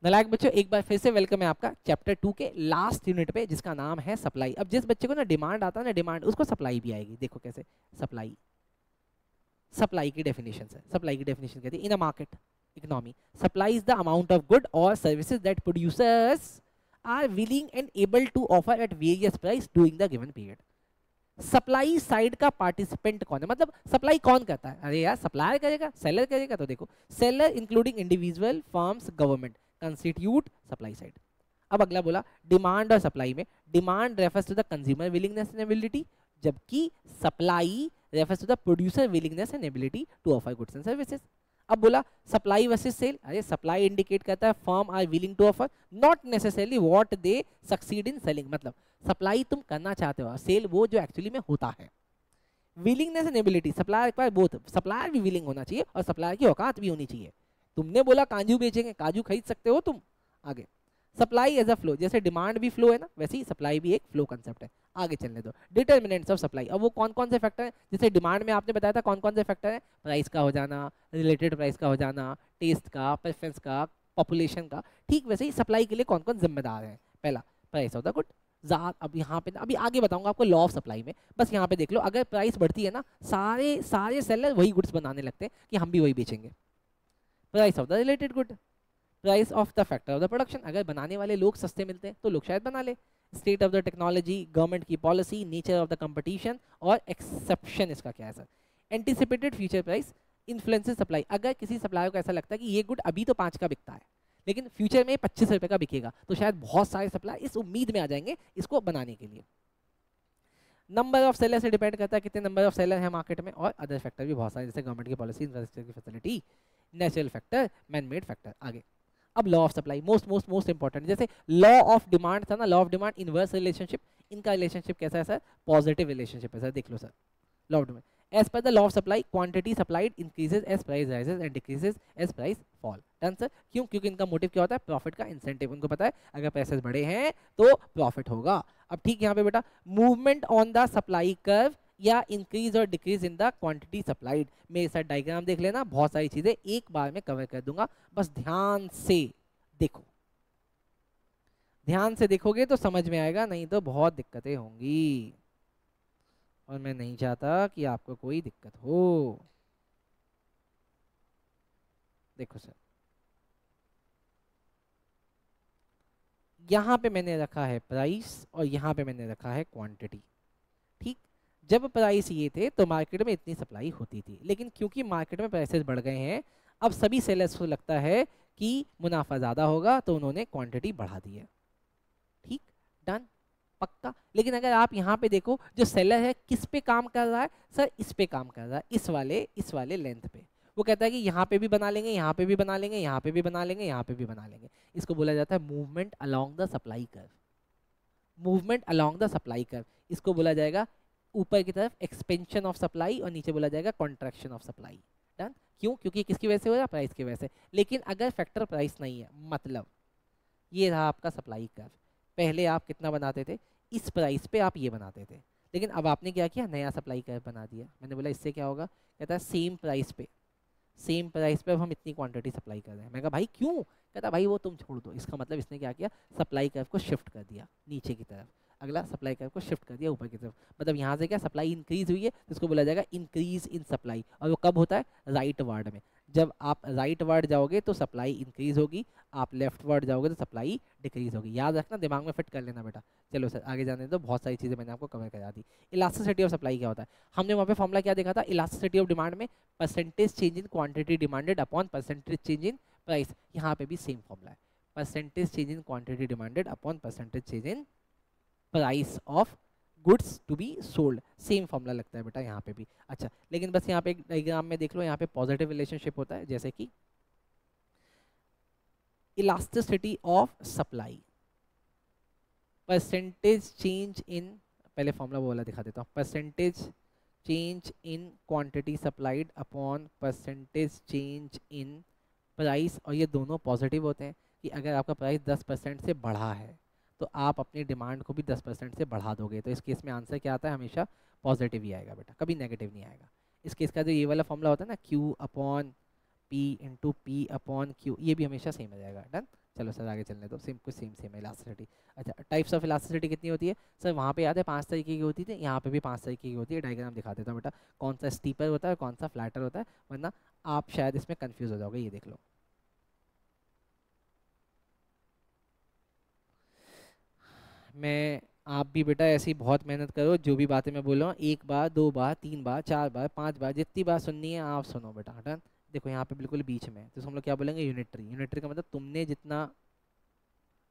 नालायक बच्चों, एक बार फिर से वेलकम है आपका चैप्टर 2 के लास्ट यूनिट पे, जिसका नाम है सप्लाई। अब जिस बच्चे को ना डिमांड आता है ना, डिमांड, उसको सप्लाई भी आएगी। देखो कैसे सप्लाई, सप्लाई की डेफिनेशन है। सप्लाई की डेफिनेशन कहती है in a market economy, supply is the amount of good और services that producers are willing and able to offer at various price during the given period. Supply side का participant कौन है, मतलब supply कौन करता है? अरे यार, सप्लायर करेगा, सेलर करेगा? तो देखो, seller including individual, firms, government constitute supply side. अब अगला बोला डिमांड और सप्लाई में, demand refers to the consumer willingness and ability, जबकि supply refers to the producer willingness and ability to offer goods and services. अब बोला supply versus sale, अरे supply indicate करता है firm are willing to offer, not necessarily what they succeed in selling. मतलब supply तुम करना चाहते हो, सेल वो जो एक्चुअली में होता है। विलिंगनेस एंड एबिलिटी, सप्लायर के पास बोथ, सप्लायर भी विलिंग होना चाहिए और सप्लायर की औकात भी होनी चाहिए। तुमने बोला काजू बेचेंगे, काजू खरीद सकते हो तुम। आगे सप्लाई एज अ फ्लो, जैसे डिमांड भी फ्लो है ना, वैसे ही सप्लाई भी एक फ्लो कंसेप्ट है। आगे चलने दो, डिटर्मिनेंट्स ऑफ सप्लाई। अब वो कौन कौन से फैक्टर हैं? जैसे डिमांड में आपने बताया था कौन कौन से फैक्टर हैं, प्राइस का हो जाना, रिलेटेड प्राइस का हो जाना, टेस्ट का, प्रेफरेंस का, पॉपुलेशन का। ठीक वैसे ही सप्लाई के लिए कौन कौन जिम्मेदार है? पहला, प्राइस ऑफ द गुड। अब यहाँ पे अभी आगे बताऊंगा आपको लॉ ऑफ सप्लाई में, बस यहाँ पे देख लो, अगर प्राइस बढ़ती है ना, सारे सारे सेलर वही गुड्स बनाने लगते हैं कि हम भी वही बेचेंगे। Price of the related good, price of the factor of the production, अगर बनाने वाले लोग सस्ते मिलते हैं तो लोग शायद बना ले। State of the technology, government की policy, nature of the competition और एक्सेप्शन इसका क्या है sir? Anticipated future price influences supply, अगर किसी सप्लायर को ऐसा लगता है कि ये गुड अभी तो 5 का बिकता है लेकिन फ्यूचर में 25 रुपए का बिकेगा, तो शायद बहुत सारे सप्लायर इस उम्मीद में आ जाएंगे इसको बनाने के लिए। नंबर ऑफ सेलर से डिपेंड करता है कितने नंबर ऑफ सेलर है मार्केट में, और अदर फैक्टर भी बहुत सारे, जैसे गवर्नमेंट की पॉलिसी, इंफ्रास्ट्रक्चर की facility, natural factor, man made factor. आगे अब law of supply, most most most important. जैसे लॉ ऑफ डिमांड था ना, law of demand inverse relationship, इनका रिलेशनशिप कैसा है सर? पॉजिटिव रिलेशनशिप है सर, देख लो sir. Law of demand, as per the law of supply quantity supplied increases as price rises and decreases as price fall. Done sir. क्यों? क्योंकि इनका motive क्या होता है? प्रॉफिट का इंसेंटिव। उनको पता है अगर प्राइसेस बढ़े हैं तो प्रॉफिट होगा। अब ठीक यहाँ पे बेटा, movement on the supply curve या इंक्रीज और decrease in the quantity supplied. मेरे साथ डायग्राम देख लेना, बहुत सारी चीजें एक बार में कवर कर दूंगा, बस ध्यान से देखो। ध्यान से देखोगे तो समझ में आएगा, नहीं तो बहुत दिक्कतें होंगी और मैं नहीं चाहता कि आपको कोई दिक्कत हो। देखो सर, यहाँ पे मैंने रखा है प्राइस और यहाँ पे मैंने रखा है क्वांटिटी। ठीक, जब प्राइस ये थे तो मार्केट में इतनी सप्लाई होती थी, लेकिन क्योंकि मार्केट में प्राइसेस बढ़ गए हैं, अब सभी सेलर्स को लगता है कि मुनाफा ज़्यादा होगा तो उन्होंने क्वांटिटी बढ़ा दी है। ठीक, डन, पक्का। लेकिन अगर आप यहाँ पे देखो, जो सेलर है किस पे काम कर रहा है सर? इस पे काम कर रहा है, इस वाले लेंथ पे। वो कहता है कि यहाँ पे भी बना लेंगे, यहाँ पे भी बना लेंगे, यहाँ पे भी बना लेंगे, यहाँ पे भी बना लेंगे। इसको बोला जाता है movement along the supply curve. Movement along the supply curve, इसको बोला जाएगा ऊपर की तरफ एक्सपेंशन ऑफ सप्लाई और नीचे बोला जाएगा कॉन्ट्रैक्शन ऑफ सप्लाई। डन। क्यों? क्योंकि किसकी वजह से हो रहा है? प्राइस की वजह से। लेकिन अगर फैक्टर प्राइस नहीं है, मतलब ये रहा आपका सप्लाई कर्व, पहले आप कितना बनाते थे? इस प्राइस पे आप ये बनाते थे, लेकिन अब आपने क्या किया? नया सप्लाई कर्व बना दिया। मैंने बोला इससे क्या होगा? कहता है सेम प्राइस पे अब हम इतनी क्वांटिटी सप्लाई कर रहे हैं। मैं कहा भाई क्यों? कहता भाई वो तुम छोड़ दो। इसका मतलब इसने क्या किया? सप्लाई कर्व को शिफ्ट कर दिया नीचे की तरफ, अगला सप्लाई कर्व को शिफ्ट कर दिया ऊपर की तरफ। मतलब यहाँ से क्या सप्लाई इंक्रीज हुई है तो इसको बोला जाएगा इंक्रीज इन सप्लाई। और वो कब होता है? राइट वर्ड में। जब आप राइट वर्ड जाओगे तो सप्लाई इंक्रीज होगी, आप लेफ्ट वर्ड जाओगे तो सप्लाई डिक्रीज होगी। याद रखना, दिमाग में फिट कर लेना बेटा। चलो सर आगे जाने दो, बहुत सारी चीज़ें मैंने आपको कवर करा दी। इलास्टिसिटी ऑफ सप्लाई क्या होता है? हमने वहाँ पे फॉर्मूला क्या देखा था? इलास्टिसिटी ऑफ डिमांड में percentage change in quantity demanded upon percentage change in price. यहाँ पे भी सेम फॉर्मूला है, percentage change in quantity demanded upon percentage change in price of goods to be sold. Same formula लगता है बेटा यहाँ पे भी। अच्छा, लेकिन बस यहाँ पे एक डायग्राम में देख लो, यहाँ पे पॉजिटिव रिलेशनशिप होता है, जैसे कि elasticity of supply, percentage change इन, पहले फॉर्मूला वो वाला दिखा देता हूँ, percentage change in quantity supplied upon percentage change in price. और ये दोनों पॉजिटिव होते हैं कि अगर आपका प्राइस 10% से बढ़ा है तो आप अपनी डिमांड को भी 10% से बढ़ा दोगे। तो इस केस में आंसर क्या आता है? हमेशा पॉजिटिव ही आएगा बेटा, कभी नेगेटिव नहीं आएगा। इस केस का जो ये वाला फॉर्मूला होता है ना, Q upon P into P upon Q, ये भी हमेशा सेम आ जाएगा। डन। चलो सर आगे चलने दो, सेम कुछ सेम सेम है इलास्टिसिटी। अच्छा, टाइप्स ऑफ इलास्टिसिटी कितनी होती है सर? वहाँ पे याद है 5 तरीके की होती थी, यहाँ पे भी 5 तरीके की होती है। डायग्राम दिखा देता हूँ बेटा, कौन सा स्टीपर होता है कौन सा फ्लैटर होता है, वरना आप शायद इसमें कंफ्यूज हो जाओगे। ये देख लो, मैं आप भी बेटा ऐसी बहुत मेहनत करो, जो भी बातें मैं बोल रहा हूँ 1 बार 2 बार 3 बार 4 बार 5 बार जितनी बार सुननी है आप सुनो बेटा। हटन, देखो यहाँ पे बिल्कुल बीच में, तो हम लोग क्या बोलेंगे? यूनिटरी। यूनिटरी का मतलब तुमने जितना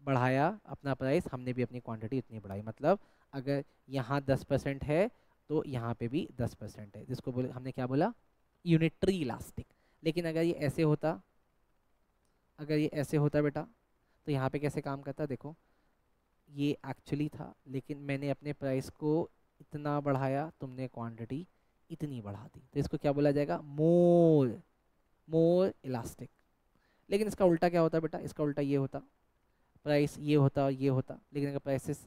बढ़ाया अपना प्राइस, हमने भी अपनी क्वांटिटी उतनी बढ़ाई। मतलब अगर यहाँ 10% है तो यहाँ पे भी 10% है, जिसको बोले हमने क्या बोला? Unitary elastic. लेकिन अगर ये ऐसे होता, अगर ये ऐसे होता बेटा, तो यहाँ पे कैसे काम करता? देखो, ये एक्चुअली था, लेकिन मैंने अपने प्राइस को इतना बढ़ाया, तुमने क्वांटिटी इतनी बढ़ा दी, तो इसको क्या बोला जाएगा? मोर मोर इलास्टिक। लेकिन इसका उल्टा क्या होता बेटा? इसका उल्टा ये होता, प्राइस ये होता और ये होता, लेकिन अगर प्राइसेस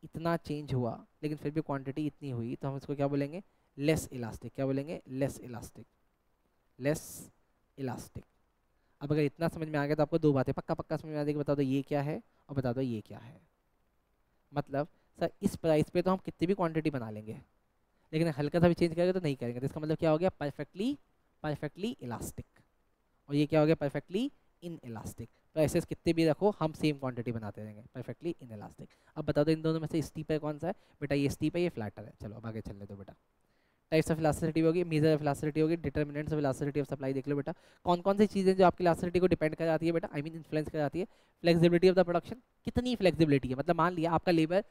इतना चेंज हुआ लेकिन फिर भी क्वांटिटी इतनी हुई, तो हम इसको क्या बोलेंगे? Less elastic. क्या बोलेंगे? Less elastic. Less elastic. अब अगर इतना समझ में आ गया तो आपको दो बातें पक्का पक्का समझ में आ जाएगी। बता दो ये क्या है और बता दो ये क्या है। मतलब सर इस प्राइस पे तो हम कितनी भी क्वांटिटी बना लेंगे, लेकिन हल्का सा भी चेंज करेंगे तो नहीं करेंगे। तो इसका मतलब क्या हो गया? Perfectly perfectly elastic. और ये क्या हो गया? Perfectly in elastic. प्राइसेस कितने भी रखो हम सेम क्वांटिटी बनाते रहेंगे, परफेक्टली इन इलास्टिक। अब बता दो इन दोनों में से स्टीपर कौन सा है? बेटा ये स्टीप है, ये फ्लैटर है। चलो अब आगे चलने दो बेटा। टाइप्स ऑफ इलास्टिसिटी होगी, मेजर ऑफ इलास्टिसिटी होगी, determinants of elasticity of supply देख लो बेटा। कौन कौन सी चीज़ें जो आपकी इलास्टिसिटी को डिपेंड कराती है बेटा, आई मीन इन्फ्लुएंस कराती है? फ्लेक्सिबिलिटी ऑफ द प्रोडक्शन, कितनी फ्लेक्सिबिलिटी है। मतलब मान लिया आपका लेबर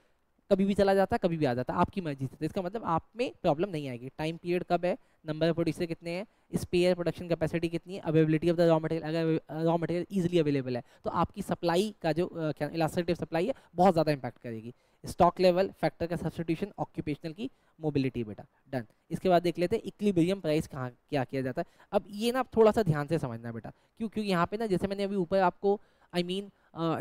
कभी भी चला जाता है कभी भी आ जाता है आपकी मर्जी से, तो इसका मतलब आप में प्रॉब्लम नहीं आएगी। टाइम पीरियड कब है, नंबर ऑफ प्रोड्यूसर कितने हैं, स्पेयर प्रोडक्शन कैपेसिटी कितनी है, availability of the raw material, अगर रॉ मटेरियल इजीली अवेलेबल है तो आपकी सप्लाई का जो क्या इलास्टिसिटी ऑफ सप्लाई है बहुत ज़्यादा इंपैक्ट करेगी। स्टॉक लेवल, फैक्टर का सब्स्टिट्यूशन, ऑक्यूपेशनल की मोबिलिटी बेटा। डन। इसके बाद देख लेते हैं इक्विलिब्रियम प्राइस कहाँ क्या किया जाता है। अब ये ना थोड़ा सा ध्यान से समझना बेटा, क्योंकि यहाँ पे ना जैसे मैंने अभी ऊपर आपको आई मीन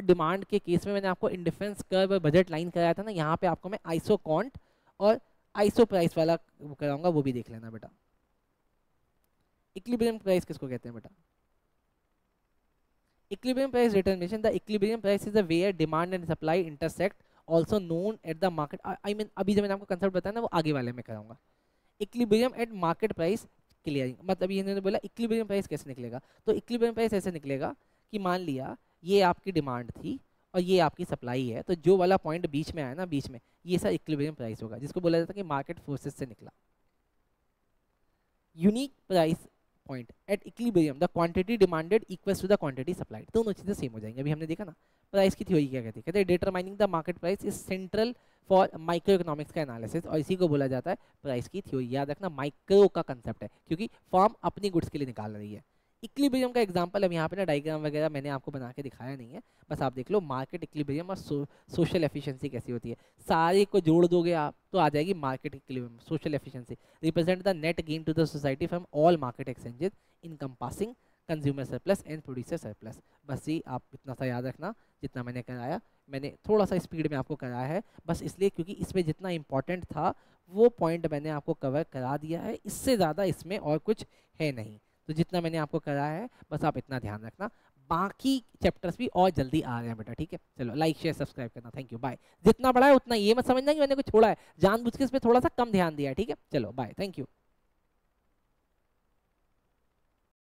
डिमांड के केस में मैंने आपको इंडिफरेंस कर्व बजट लाइन कराया था ना, यहाँ पे आपको मैं आइसो कॉन्ट और आइसो प्राइस वाला वो कराऊंगा, वो भी देख लेना बेटा। इक्विलिब्रियम प्राइस किसको कहते हैं बेटा? Equilibrium price determination, the equilibrium price is the where demand and supply intersect, also known at the market. I mean अभी जो मैंने आपको कंसेप्ट बताया ना वो आगे वाले में कराऊंगा। Equilibrium at market price clearing, मतलब ये इन्होंने बोला इक्विलिब्रियम प्राइस कैसे निकलेगा, तो इक्विलिब्रियम प्राइस ऐसे निकलेगा कि मान लिया ये आपकी डिमांड थी और ये आपकी सप्लाई है, तो जो वाला पॉइंट बीच में आया ना, बीच में, ये सर इक्विलिब्रियम प्राइस होगा, जिसको बोला जाता है कि मार्केट फोर्सेस से निकला। Unique price point at equilibrium, the quantity demanded equals to the quantity supplied. दोनों चीजें सेम हो जाएंगी। अभी हमने देखा ना प्राइस की थ्योरी क्या कहती है, कहते हैं determining the market price is central for micro economics का एनालिसिस, और इसी को बोला जाता है प्राइस की थ्योरी। याद रखना माइक्रो का कंसेप्ट है, क्योंकि फर्म अपनी गुड्स के लिए निकाल रही है। इक्विलिब्रियम का एग्जांपल अब यहाँ पे ना डायग्राम वगैरह मैंने आपको बना के दिखाया नहीं है, बस आप देख लो मार्केट इक्विलिब्रियम और सोशल एफिशिएंसी कैसी होती है। सारे को जोड़ दोगे आप तो आ जाएगी market equilibrium. Social efficiency represent the net gain to the society from all market exchanges encompassing consumer surplus and producer surplus. बस ही आप इतना सा याद रखना जितना मैंने कराया। मैंने थोड़ा सा स्पीड में आपको कराया है बस इसलिए क्योंकि इसमें जितना इंपॉर्टेंट था वो पॉइंट मैंने आपको कवर करा दिया है, इससे ज़्यादा इसमें और कुछ है नहीं। तो जितना मैंने आपको कराया है बस आप इतना ध्यान रखना, बाकी चैप्टर्स भी और जल्दी आ रहे हैं बेटा। ठीक है, चलो लाइक शेयर सब्सक्राइब करना, थैंक यू, बाय। जितना बड़ा है उतना ये मत समझना कि मैंने कुछ छोड़ा है, जानबूझ के इस पर थोड़ा सा कम ध्यान दिया है। ठीक है, चलो बाय, थैंक यू।